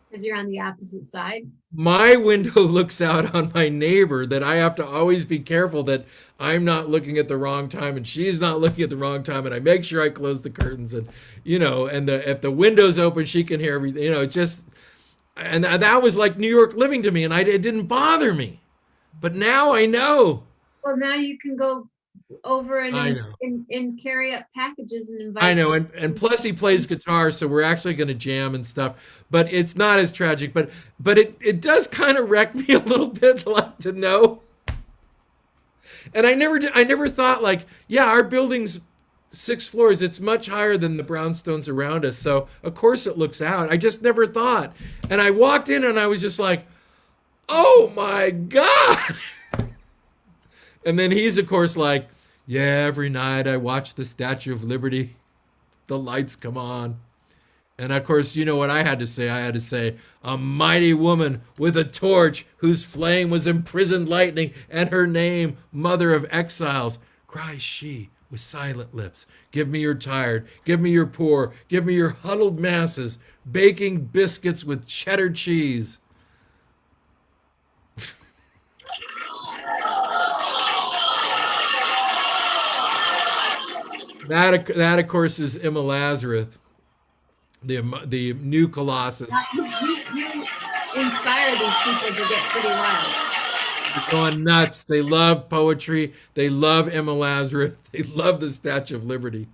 Because you're on the opposite side. My window looks out on my neighbor that I have to always be careful that I'm not looking at the wrong time and she's not looking at the wrong time. And I make sure I close the curtains and, if the window's open, she can hear everything, it's just, and that was like New York living to me and it didn't bother me. But now I know. Well, now you can go over I know. and carry up packages and invite. I know, and plus he plays guitar, so we're actually going to jam and stuff. But it's not as tragic. But it does kind of wreck me a little bit, like to know. And I never thought like, yeah, our building's 6 floors. It's much higher than the brownstones around us, so of course it looks out. I just never thought. And I walked in and I was just like, oh my God. And then he's of course like, yeah, every night I watch the Statue of Liberty. The lights come on. And of course, you know what I had to say? I had to say, a mighty woman with a torch whose flame was imprisoned lightning, and her name, Mother of Exiles, cries she with silent lips. Give me your tired, give me your poor, give me your huddled masses, baking biscuits with cheddar cheese. That of course is Emma Lazarus, the new Colossus. You inspire these people to get pretty wild. They're going nuts. They love poetry. They love Emma Lazarus. They love the Statue of Liberty.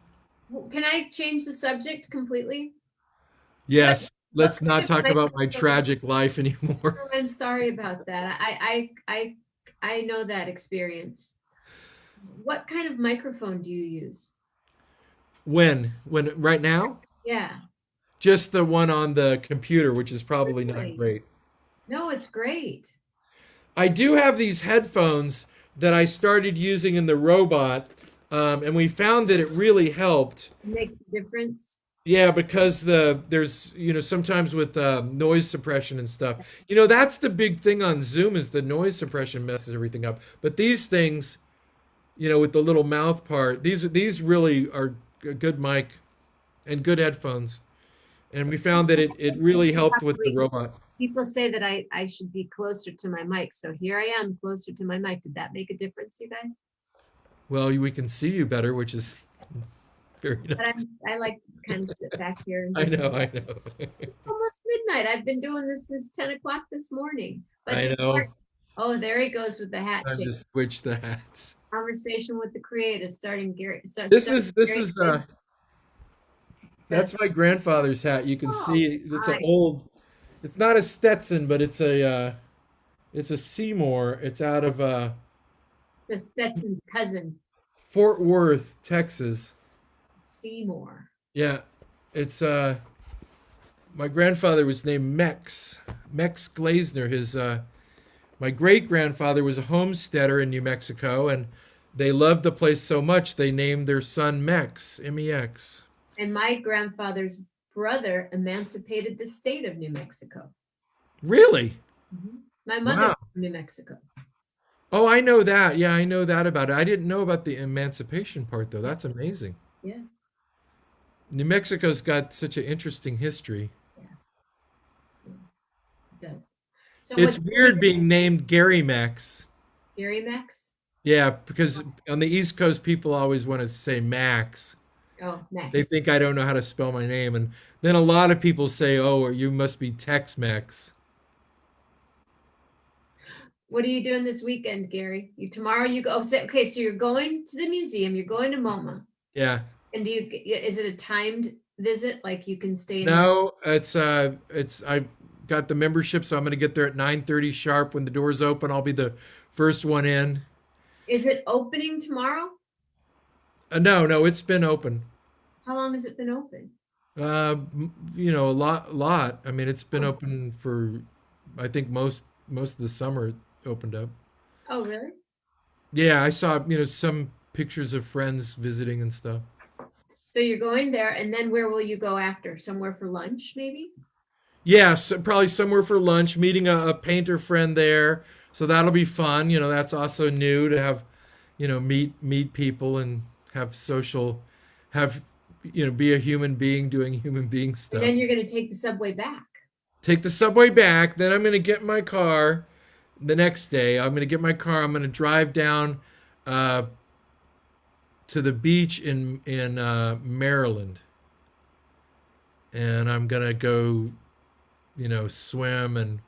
Can I change the subject completely? What Yes, what let's kind not of talk about my microphone? tragic life anymore. Oh, I'm sorry about that. I know that experience. What kind of microphone do you use? When right now? Yeah, Just the one on the computer, which is probably not really. great. No, it's great. I do have these headphones that I started using in the robot, and we found that it really helped. Make a difference. Yeah, because there's sometimes with noise suppression and stuff. That's the big thing on Zoom is the noise suppression messes everything up. But these things, with the little mouth part, these really are a good mic and good headphones. And we found that it I really should helped with the probably, robot. people say that I should be closer to my mic. So here I am closer to my mic. Did that make a difference, you guys? Well, we can see you better, which is very But nice. I like to kind of sit back here and I just know, I know. almost midnight. I've been doing this since 10 o'clock this morning. But I the know. oh, there he goes with the hat Time change. to switch the hats. Conversation with the creative, starting Gary. This Starting is this Gary is says, that's my grandfather's hat. You can oh, see it's an hi. old. It's not a Stetson, but it's a Seymour. It's out of It's Stetson's cousin, Fort Worth, Texas. Seymour. Yeah, it's my grandfather was named Mex Glazner. His my great grandfather was a homesteader in New Mexico, and they loved the place so much they named their son Mex, Mex. And my grandfather's brother emancipated the state of New Mexico. Really? My mother's Wow. from New Mexico. Oh, I know that. Yeah, I know that about it. I didn't know about the emancipation part, though. That's amazing. Yes. New Mexico's got such an interesting history. Yeah, yeah, it does. So It's what's weird being named Gary Max. Gary Max? Yeah, because on the East Coast, people always want to say Max. Oh, They Max. think I don't know how to spell my name. And then a lot of people say, oh, or you must be Tex-Mex. What are you doing this weekend, Gary? Tomorrow you go. Okay, so you're going to the museum. You're going to MoMA, Yeah. and is it a timed visit? Like you can stay in. No, it's I've got the membership, so I'm going to get there at 9:30 sharp when the doors open. I'll be the first one in. Is it opening tomorrow? No, it's been open. How long has it been open? A lot. I mean, it's been Oh, open for, I think most of the summer it opened up. oh, really? Yeah, I saw, some pictures of friends visiting and stuff. So you're going there, and then where will you go after? Somewhere for lunch, maybe? Yeah, so probably somewhere for lunch, meeting a painter friend there. So that'll be fun. That's also new to have, meet people and have social, have, be a human being doing human being And stuff. then you're going to take the subway back. Take the subway back. Then I'm going to get my car the next day. I'm going to get my car. I'm going to drive down uh, to the beach in Maryland, and I'm going to go, swim and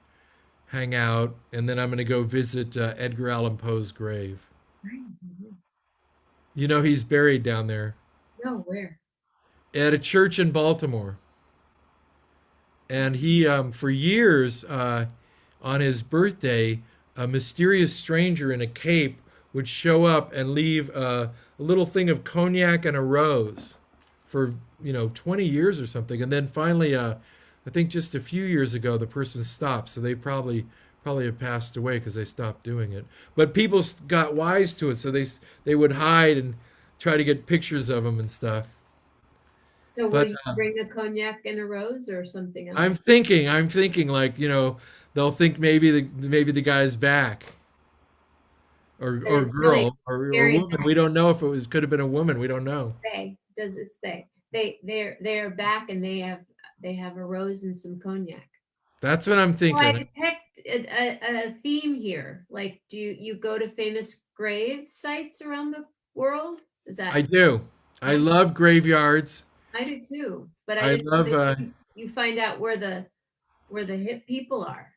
hang out, and then I'm going to go visit Edgar Allan Poe's grave. He's buried down there No, where? at a church in Baltimore, and he for years on his birthday, a mysterious stranger in a cape would show up and leave a little thing of cognac and a rose for 20 years or something, and then finally, I think just a few years ago, the person stopped. So they probably have passed away because they stopped doing it. But people got wise to it, so they would hide and try to get pictures of him and stuff. So will But you bring a cognac and a rose or something I'm else? thinking like they'll think maybe the guy's back or It's really girl or very woman. We don't know if could have been a woman. We don't know. they. Does it stay? They're back and they have a rose and some cognac. That's what I'm Oh, I thinking. detect a theme here. Like, do you go to famous grave sites around the world? Is I that do. I love graveyards. I do too, but I I didn't know love that you find out where the hip people are.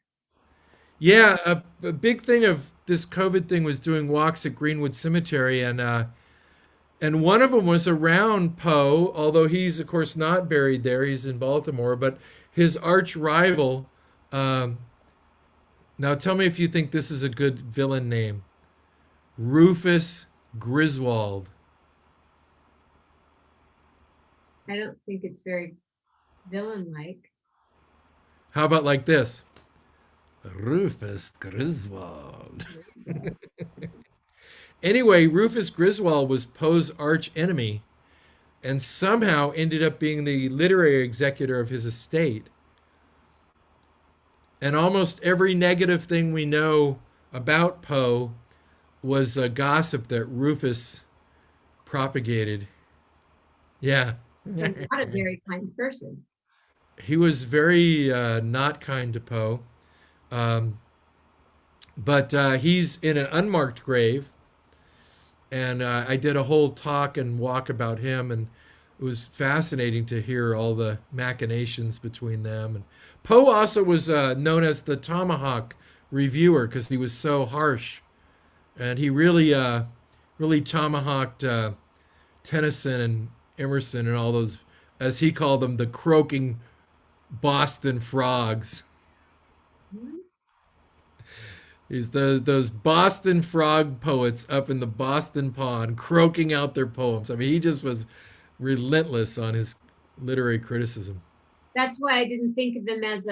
yeah, a big thing of this COVID thing was doing walks at Greenwood Cemetery, and one of them was around Poe, although he's of course not buried there. He's in Baltimore, but his arch rival. Um, Now tell me if you think this is a good villain name. Rufus Griswold. I don't think it's very villain-like. How about like this? Rufus Griswold. There you go. Anyway, Rufus Griswold was Poe's arch enemy and somehow ended up being the literary executor of his estate. And almost every negative thing we know about Poe was a gossip that Rufus propagated. Yeah. And not a very kind person. He was very not kind to Poe. Um, but he's in an unmarked grave. And I did a whole talk and walk about him. And it was fascinating to hear all the machinations between them. And Poe also was known as the Tomahawk reviewer because he was so harsh. And he really tomahawked Tennyson and Emerson and all those, as he called them, the croaking Boston frogs. Mhm. He's those Boston frog poets up in the Boston pond croaking out their poems. I mean, he just was relentless on his literary criticism. That's why I didn't think of him as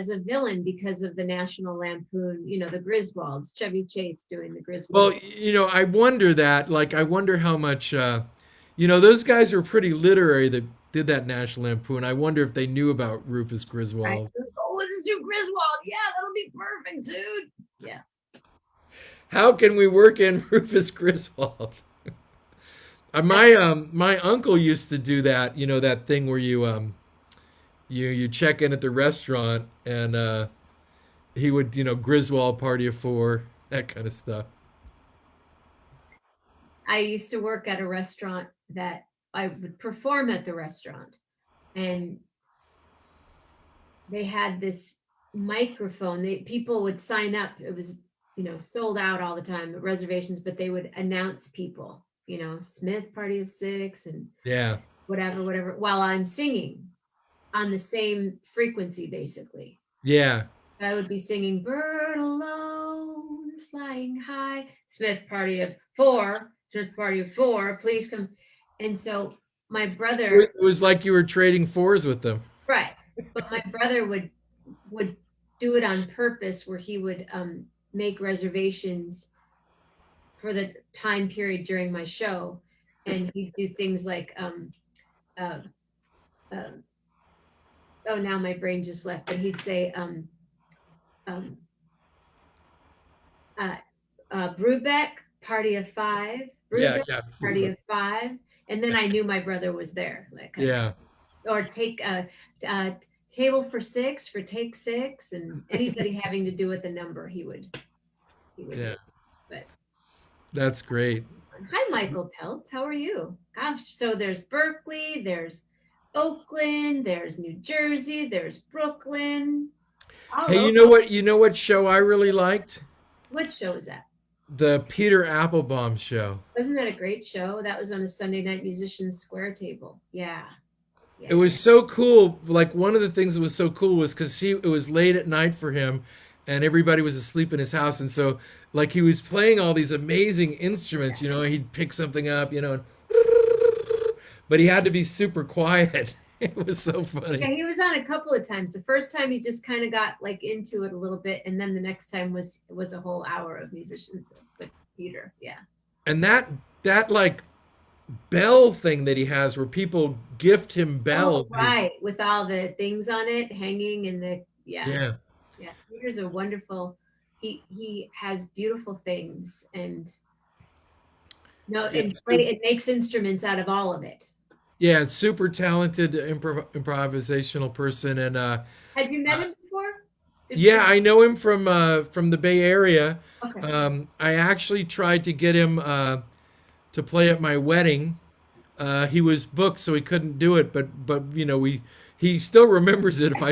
a villain because of the National Lampoon, the Griswolds, Chevy Chase doing the Well, Griswold. I wonder that. Like, I wonder how much. Those guys were pretty literary that did that National Lampoon. I wonder if they knew about Rufus Right. Griswold. Oh, let's do Griswold. Yeah, that'll be perfect, dude. Yeah. How can we work in Rufus Griswold? My uncle used to do that. You know that thing where you check in at the restaurant and he would Griswold party of four, that kind of stuff. I used to work at a restaurant that I would perform at the restaurant, and they had this microphone. People would sign up. It was, sold out all the time, reservations, but they would announce people, Smith Party of Six and Yeah, whatever, while I'm singing on the same frequency, basically. yeah, So I would be singing Bird Alone, Flying High, Smith Party of Four, please come. And so my brother, it was like you were trading fours with them. right, but my brother would do it on purpose where he would make reservations for the time period during my show. And he'd do things like, uh, uh, oh, now my brain just left, but he'd say, um, Brubeck, Party of Five, Yeah, Brubeck, yeah, Party of Five. And then I knew my brother was there. yeah, Or take a table for six for take six, and anybody having to do with the number, he would yeah. do. But That's great. hi, Michael Peltz. How are you? Gosh, so there's Berkeley, there's Oakland, there's New Jersey, there's Brooklyn. Hey, you know what? You know what show I really liked? What show is that? The Peter Applebaum show. Wasn't that a great show? That was on a Sunday night musicians square table. Yeah. It was so cool. Like one of the things that was so cool was because it was late at night for him, and everybody was asleep in his house, and so like he was playing all these amazing instruments. He'd pick something up, but he had to be super quiet. It was so Yeah, funny. he was on a couple of times. The first time he just kind of got like into it a little bit, and then the next time was a whole hour of musicians with Peter. Yeah. And that like bell thing that he has where people gift him bells. Oh, right, with all the things on it hanging in the Yeah. yeah. Peter's a wonderful. He has beautiful things, and It's it makes instruments out of all of it. Yeah, super talented improvisational person, and Had you met him before? yeah, I know him from the Bay Area. Okay. I actually tried to get him to play at my wedding he was booked, so he couldn't do it. But you know, we he still remembers it. If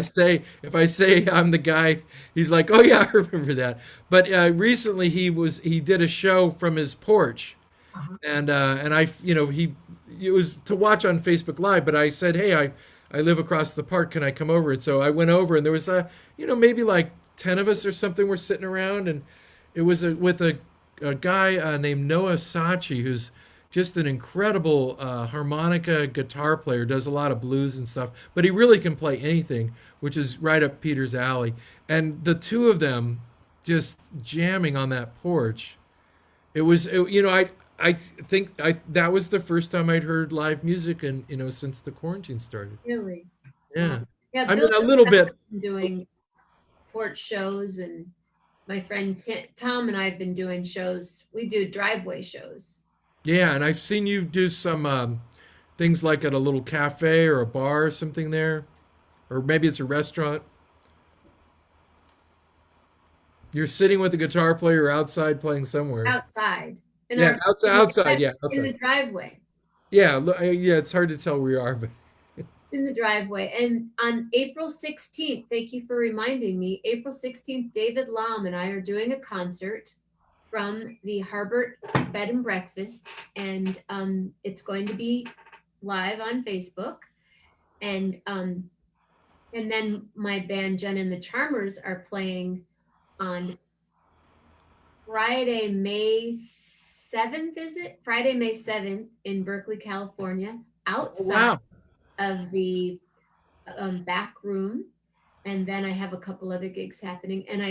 I say I'm the guy, he's like, oh yeah, I remember that. But recently he did a show from his porch, Uh-huh. and I you know he it was to watch on Facebook Live. But I said, hey, I live across the park. Can I come over? And so I went over, and there was maybe like 10 of us or something were sitting around, and it was with a guy named Noah Sachi, who's just an incredible harmonica guitar player, does a lot of blues and stuff, but he really can play anything, which is right up Peter's alley. And the two of them just jamming on that porch. I think that was the first time I'd heard live music, and since the quarantine started. Really? Wow. Yeah, Yeah, I Bill mean a little bit. has been doing porch shows, and my friend Tom and I have been doing shows. We do driveway shows. Yeah, and I've seen you do some things like at a little cafe or a bar or something there, or maybe it's a restaurant. You're sitting with a guitar player outside playing somewhere. Outside in Yeah, our outside, outside. Yeah, in the outside. driveway. Yeah, yeah. It's hard to tell where you are, but In the driveway. And on April 16th, thank you for reminding me, April 16th, David Lam and I are doing a concert from the Harbert Bed and Breakfast, and it's going to be live on Facebook. And then my band Jenna and the Charmers are playing on Friday, May 7th, is it? Friday, May 7th in Berkeley, California, oh, outside wow. of the back room. And then I have a couple other gigs happening. And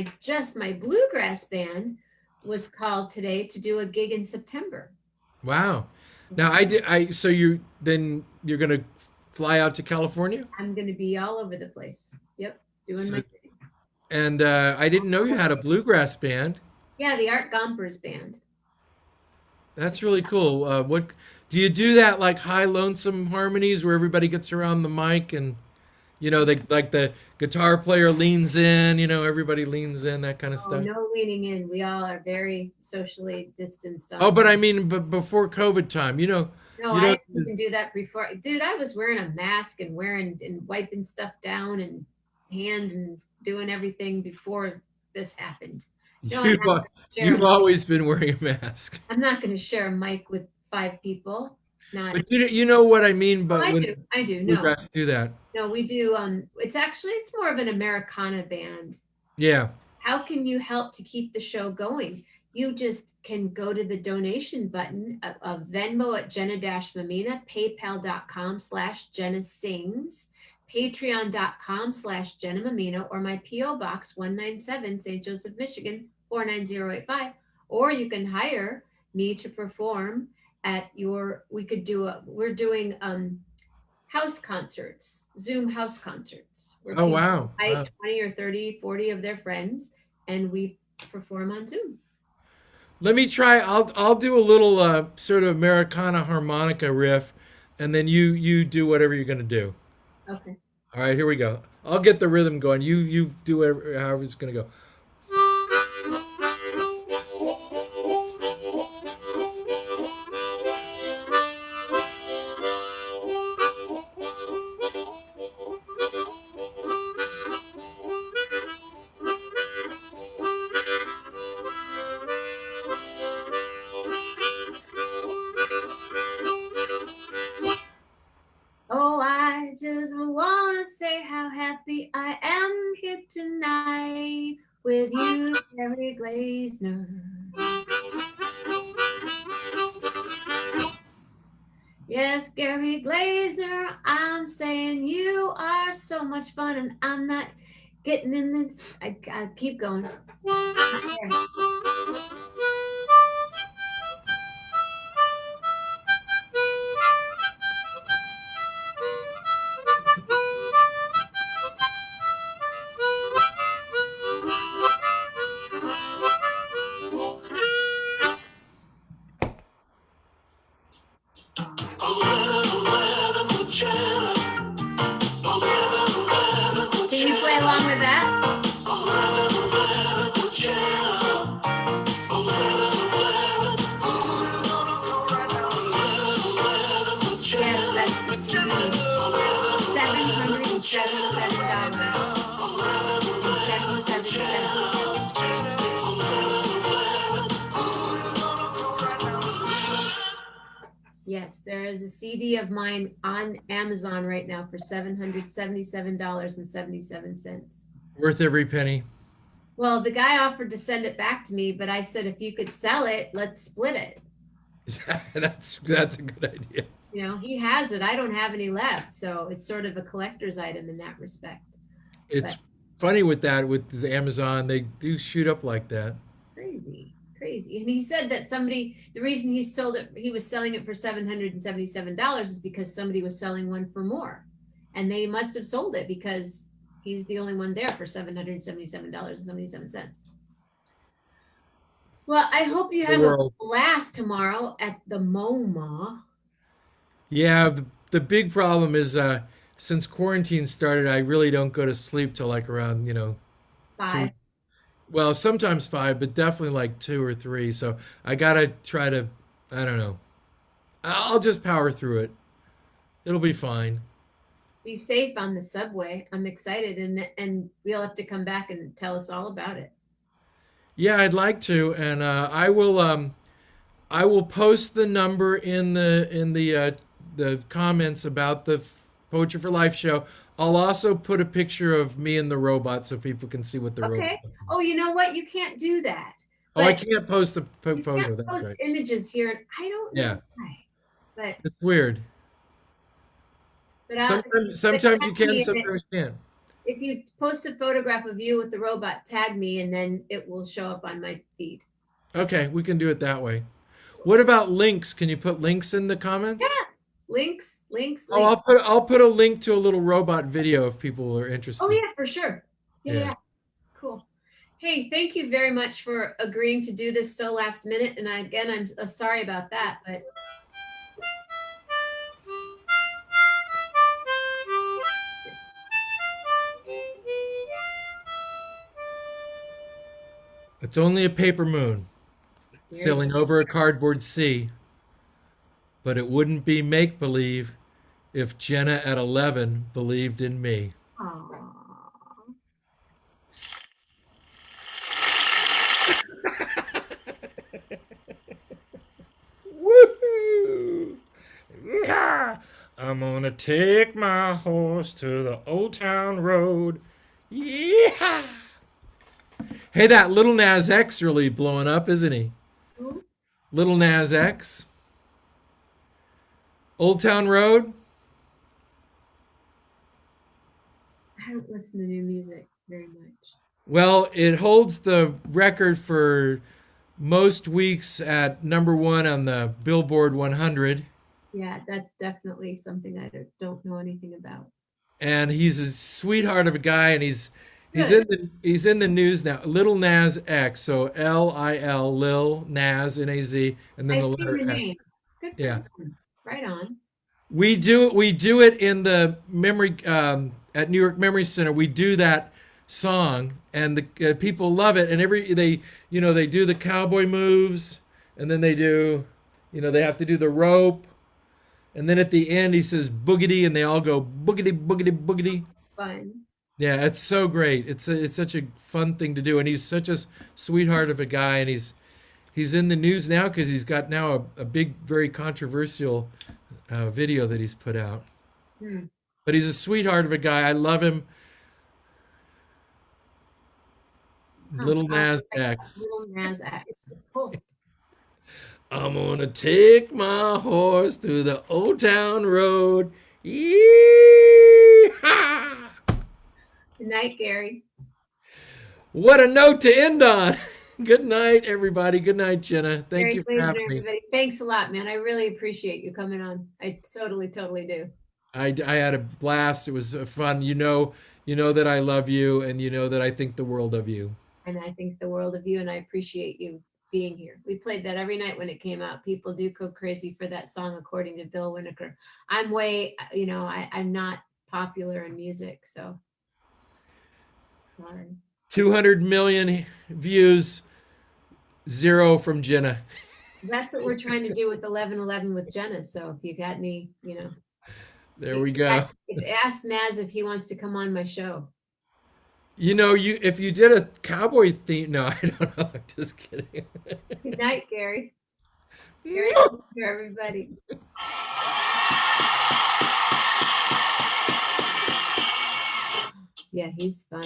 my bluegrass band was called today to do a gig in September. Wow. Now so you're gonna fly out to California? I'm going to be all over the place. Yep. Doing So, my thing. and I didn't know you had a bluegrass band. Yeah, the Art Gompers band. That's really cool. What do you do that like high lonesome harmonies where everybody gets around the mic and they like the guitar player leans in, everybody leans in, that kind of Oh, stuff. no leaning in. We all are very socially distanced. Oh, but I mean, but before COVID time, No, you I don't. didn't do that before. Dude, I was wearing a mask and wiping stuff down and doing everything before this happened. No, I'm You, not gonna share. you've always been wearing a mask. I'm not going to share a mic with 5 people. Not. But you know what I mean. But I when do. I do. No, bluegrass do that, no, we do. It's more of an Americana band. yeah. How can you help to keep the show going? You just can go to the donation button of Venmo at Jenna-Mammina, PayPal.com/Jenna Sings, Patreon.com/Jenna Mammina, or my P.O. Box 197, St. Joseph, Michigan 49085. Or you can hire me to perform we're doing house concerts, Zoom house concerts, where Oh people wow. invite Wow. 20 or 30, 40 of their friends, and we perform on Zoom. Let me try. I'll do a little sort of Americana harmonica riff, and then you do whatever you're gonna do. Okay. All right, here we go. I'll get the rhythm going. You do whatever, however it's gonna go. Oh, I just want to say how happy I am here tonight with you, Gary Glazner. Yes, Gary Glazner, I'm saying you are so much fun, and I'm not getting in this. I keep going. Can you play along with that? there is a CD of mine on Amazon right now for $777.77. Worth every penny. Well, the guy offered to send it back to me, but I said, if you could sell it, let's split it. That's a good idea. You know, he has it. I don't have any left. So it's sort of a collector's item in that respect. It's But funny with that with Amazon, they do shoot up like that. crazy, crazy. And he said that the reason he sold it, he was selling it for $777 is because somebody was selling one for more. And they must have sold it because he's the only one there for $777.77. Well, I hope you have a blast tomorrow at the MoMA. Yeah, the big problem is since quarantine started, I really don't go to sleep till like around, 5. well, sometimes 5, but definitely like 2 or 3. So I gotta try to, I don't know. I'll just power through it. It'll be fine. Be safe on the subway. I'm excited, and we'll have to come back and tell us all about it. Yeah, I'd like to, and I will post the number in the comments about the Poetry for Life show. I'll also put a picture of me and the robot so people can see what the robot. Okay. Oh, you know what? You can't do that. Oh, I can't post a You photo. can't That's post right. images here, and I don't know Yeah, why. But it's weird. Sometimes you can, sometimes you can't. if you post a photograph of you with the robot, tag me, and then it will show up on my feed. Okay, we can do it that way. What about links? Can you put links in the comments? Yeah, links. Oh, I'll put a link to a little robot video if people are interested. Oh yeah, for sure. Yeah. Yeah. Cool. Hey, thank you very much for agreeing to do this so last minute. And I'm sorry about that, but It's only a paper moon sailing over a cardboard sea, but it wouldn't be make believe if Jenna at 11 believed in me. Aww. Woohoo! Yeah! I'm gonna take my horse to the old town road. Yeah! Hey, that Little Nas X really blowing up, isn't he? Who? Little Nas X. Old Town Road. I don't listen to new music very much. Well, it holds the record for most weeks at #1 on the Billboard 100. Yeah, that's definitely something I don't know anything about. And he's a sweetheart of a guy, and he's Good. he's in the news now. Little Nas X, so Lil Lil Nas Naz, and then I the see letter the X. name. Good for Yeah, him. Right on. we do it in the memory at New York Memory Center. We do that song, and the people love it. And they do the cowboy moves, and then they have to do the rope, and then at the end he says boogity, and they all go boogity boogity boogity. Fun. Yeah, it's so great. It's such a fun thing to do, and he's such a sweetheart of a guy, and he's in the news now because he's got now a big, very controversial video that he's put out. Hmm. But he's a sweetheart of a guy. I love him. Little Nas X. Little Nas X. Cool. I'm gonna take my horse to the old town road. Yeehaw! Good night, Gary. What a note to end on. Good night, everybody. Good night, Jenna. Thank Gary you for Glazner, having me. everybody. Thanks a lot, man. I really appreciate you coming on. I totally do. I had a blast. It was fun. You know that I love you, and you know that I think the world of you. And I think the world of you, and I appreciate you being here. We played that every night when it came out. People do go crazy for that song, according to Bill Winokur. I'm I'm not popular in music, so sorry. 200 million views, 0 from Jenna. That's what we're trying to do with 1111 with Jenna. So if you got any, There we go. ask Naz if he wants to come on my show. If you did a cowboy theme, no, I don't know. I'm just kidding. Good night, Gary. Merry Christmas, everybody. Yeah, he's fun.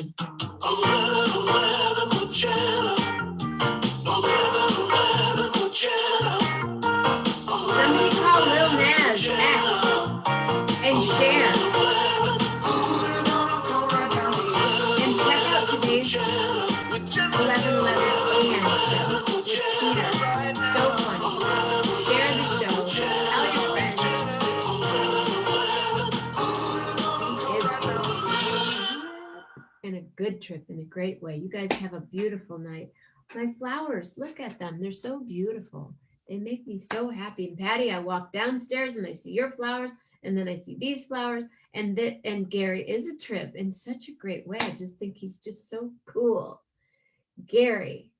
Somebody call Lil Nas X and share. And check out today's 11:11 a.m. show with Peter. So funny. Share the show. Tell your friends. And a good trip in a great way. You guys have a beautiful night. My flowers, look at them. They're so beautiful. They make me so happy. And Patty, I walk downstairs and I see your flowers, and then I see these flowers, and Gary is a trip in such a great way. I just think he's just so cool. Gary,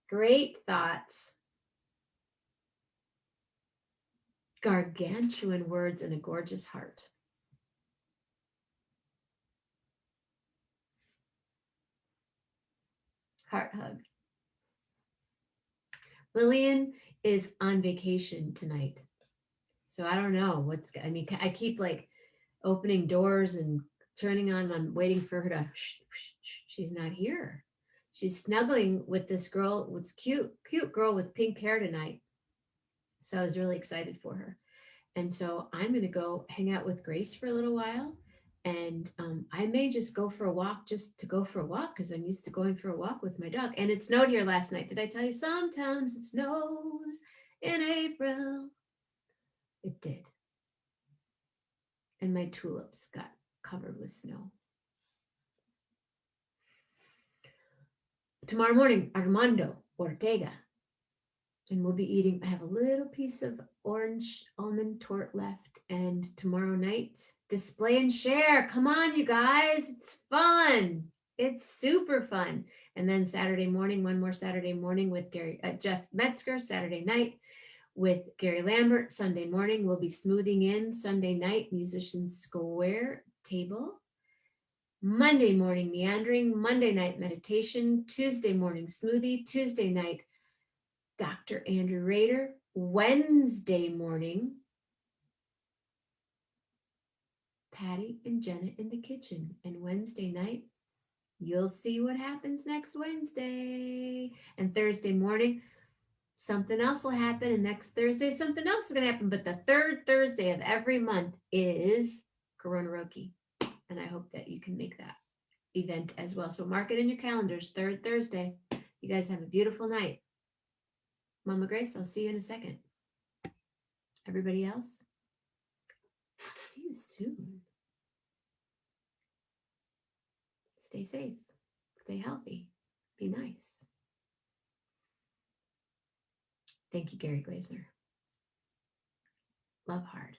great thoughts. Gargantuan words and a gorgeous heart. Heart hug. Lillian is on vacation tonight. So I don't know I keep like opening doors and turning on. I'm waiting for her to, she's not here. She's snuggling with this girl, what's cute girl with pink hair tonight. So I was really excited for her. And so I'm going to go hang out with Grace for a little while. And I may just go for a walk just to go for a walk because I'm used to going for a walk with my dog. And it snowed here last night. Did I tell you? Sometimes it snows in April. It did. And my tulips got covered with snow. Tomorrow morning, Armando Ortega. And we'll be eating, I have a little piece of orange almond torte left. And tomorrow night, display and share. Come on, you guys. It's fun. It's super fun. And then Saturday morning, one more Saturday morning with Jeff Metzger, Saturday night with Gary Lambert. Sunday morning, we'll be smoothing in. Sunday night, Musicians Square table. Monday morning, meandering. Monday night, meditation. Tuesday morning, smoothie. Tuesday night, Dr. Andrew Rader. Wednesday morning, Patty and Jenna in the kitchen. And Wednesday night, you'll see what happens next Wednesday. And Thursday morning, something else will happen. And next Thursday, something else is going to happen. But the third Thursday of every month is Corona Roki. And I hope that you can make that event as well. So mark it in your calendars, third Thursday. You guys have a beautiful night. Mama Grace, I'll see you in a second. Everybody else, I'll see you soon. Stay safe, stay healthy, be nice. Thank you, Gary Glazner. Love hard.